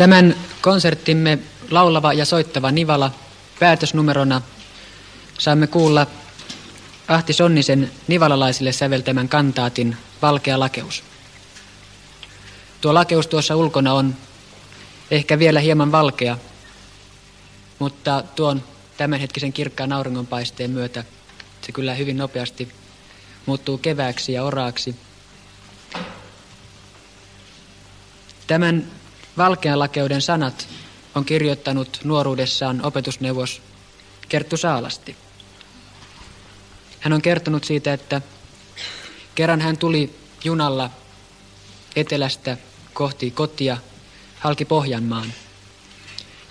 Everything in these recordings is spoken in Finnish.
Tämän konserttimme laulava ja soittava Nivala päätösnumerona saamme kuulla Ahti Sonnisen nivalalaisille säveltämän kantaatin Valkea lakeus. Tuo lakeus tuossa ulkona on ehkä vielä hieman valkea, mutta tuon tämänhetkisen kirkkaan auringonpaisteen myötä se kyllä hyvin nopeasti muuttuu kevääksi ja oraaksi. Tämän Valkean lakeuden sanat on kirjoittanut nuoruudessaan opetusneuvos Kerttu Saalasti. Hän on kertonut siitä, että kerran hän tuli junalla etelästä kohti kotia halki Pohjanmaan.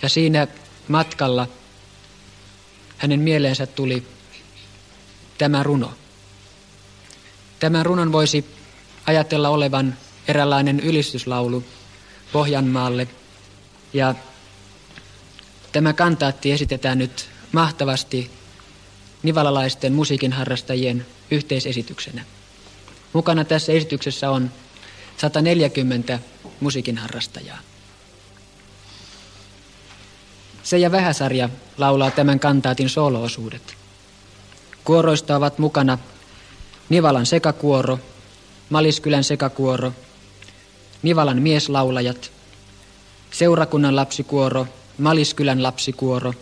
Ja siinä matkalla hänen mieleensä tuli tämä runo. Tämän runon voisi ajatella olevan eräänlainen ylistyslaulu Pohjanmaalle. Ja tämä kantaatti esitetään nyt mahtavasti nivalalaisten musiikinharrastajien yhteisesityksenä. Mukana tässä esityksessä on 140 musiikinharrastajaa. Seija Vähäsarja laulaa tämän kantaatin soolo-osuudet. Kuoroista ovat mukana Nivalan sekakuoro, Maliskylän sekakuoro, Nivalan mieslaulajat, seurakunnan lapsikuoro, Maliskylän lapsikuoro,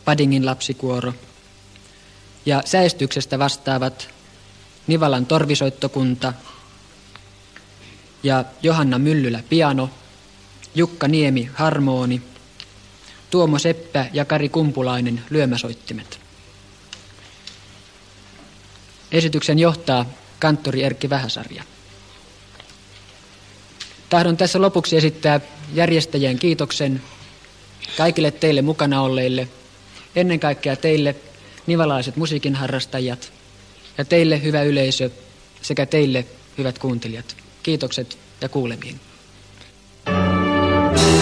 Padingin lapsikuoro ja säestyksestä vastaavat Nivalan torvisoittokunta ja Johanna Myllylä piano, Jukka Niemi harmooni, Tuomo Seppä ja Kari Kumpulainen lyömäsoittimet. Esityksen johtaa kanttori Erkki Vähäsarja. Tahdon tässä lopuksi esittää järjestäjien kiitoksen kaikille teille mukana olleille, ennen kaikkea teille nivalalaiset musiikinharrastajat ja teille hyvä yleisö sekä teille hyvät kuuntelijat. Kiitokset ja kuulemiin. Valkea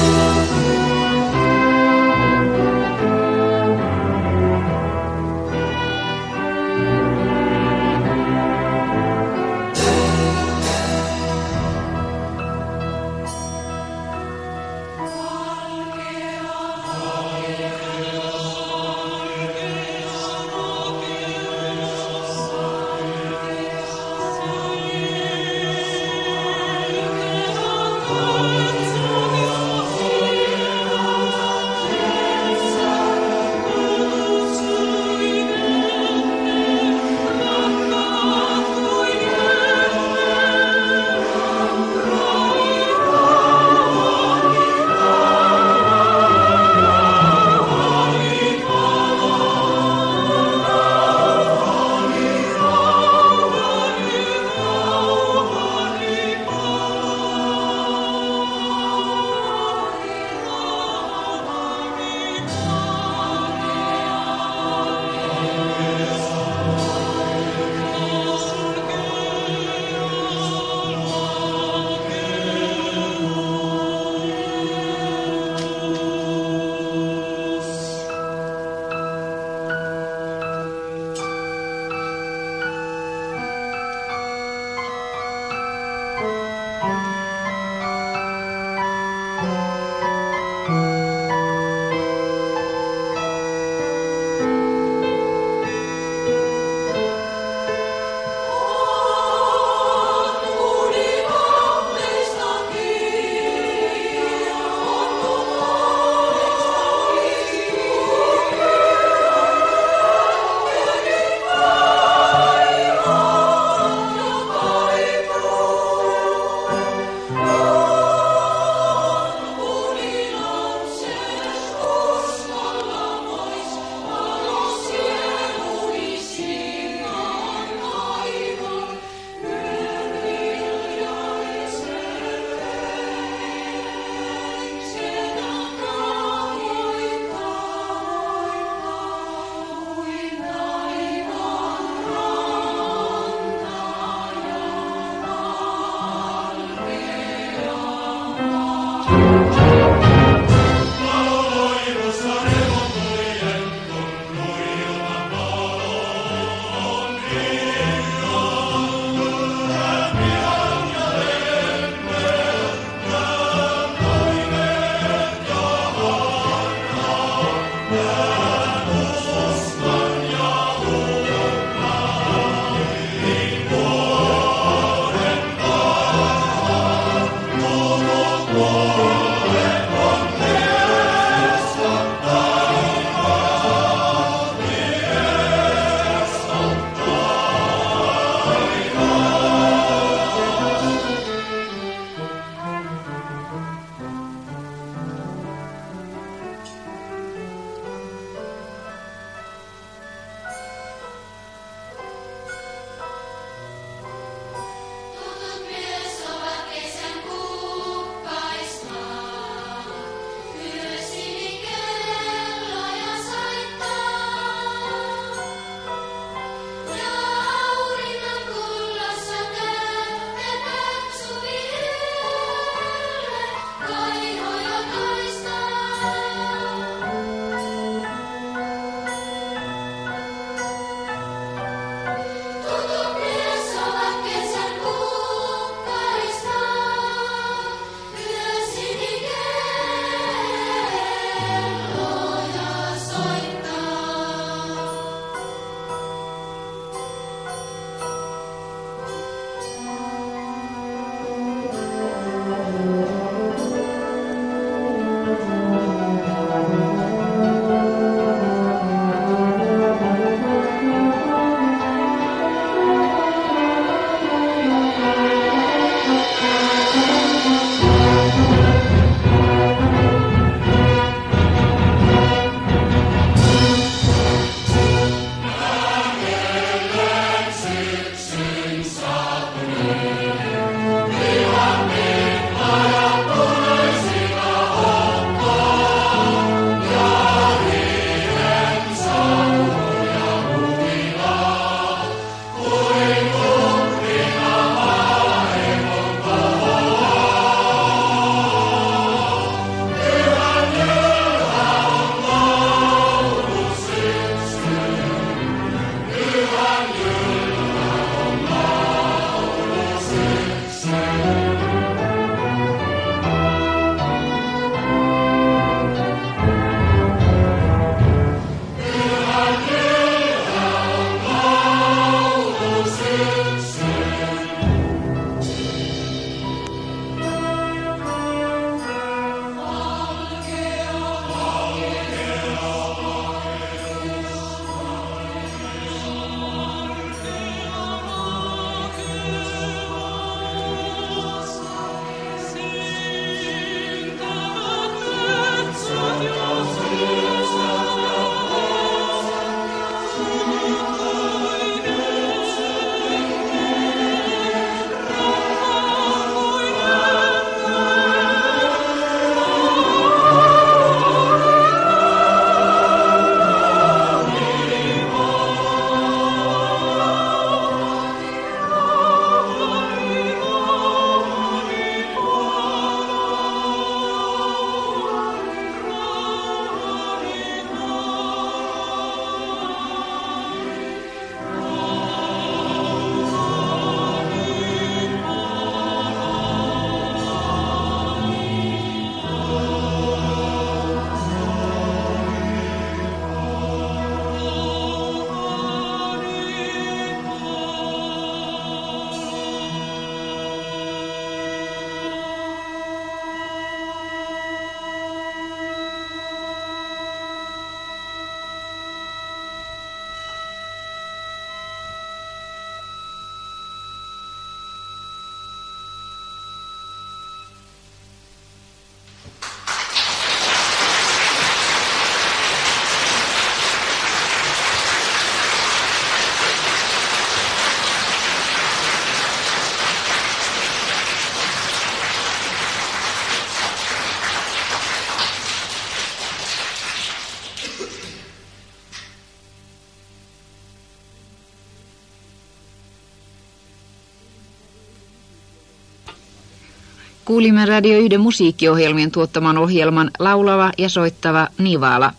Kuulimme Radio 1 musiikkiohjelmien tuottaman ohjelman Laulava ja soittava Nivala.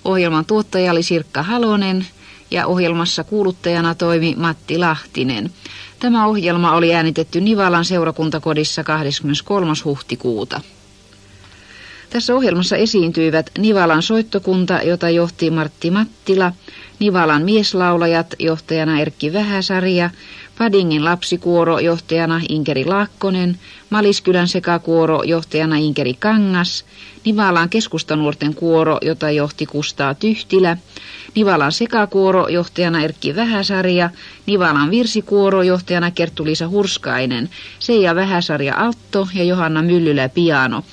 Ohjelman tuottaja oli Sirkka Halonen ja ohjelmassa kuuluttajana toimi Matti Lahtinen. Tämä ohjelma oli äänitetty Nivalan seurakuntakodissa 23. huhtikuuta. Tässä ohjelmassa esiintyivät Nivalan soittokunta, jota johti Martti Mattila, Nivalan mieslaulajat, johtajana Erkki Vähäsarja, Padingin lapsikuoro, johtajana Inkeri Laakkonen, Maliskylän sekakuoro, johtajana Inkeri Kangas, Nivalan keskustanuorten kuoro, jota johti Kustaa Tyhtilä, Nivalan sekakuoro, johtajana Erkki Vähäsarja, Nivalan virsikuoro, johtajana Kerttu-Liisa Hurskainen, Seija Vähäsarja altto ja Johanna Myllylä piano.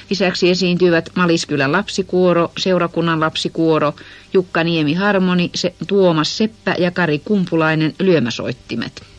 Lisäksi esiintyivät Maliskylän lapsikuoro, seurakunnan lapsikuoro, Jukka Niemi harmoni, Tuomas Seppä ja Kari Kumpulainen lyömäsoittimet.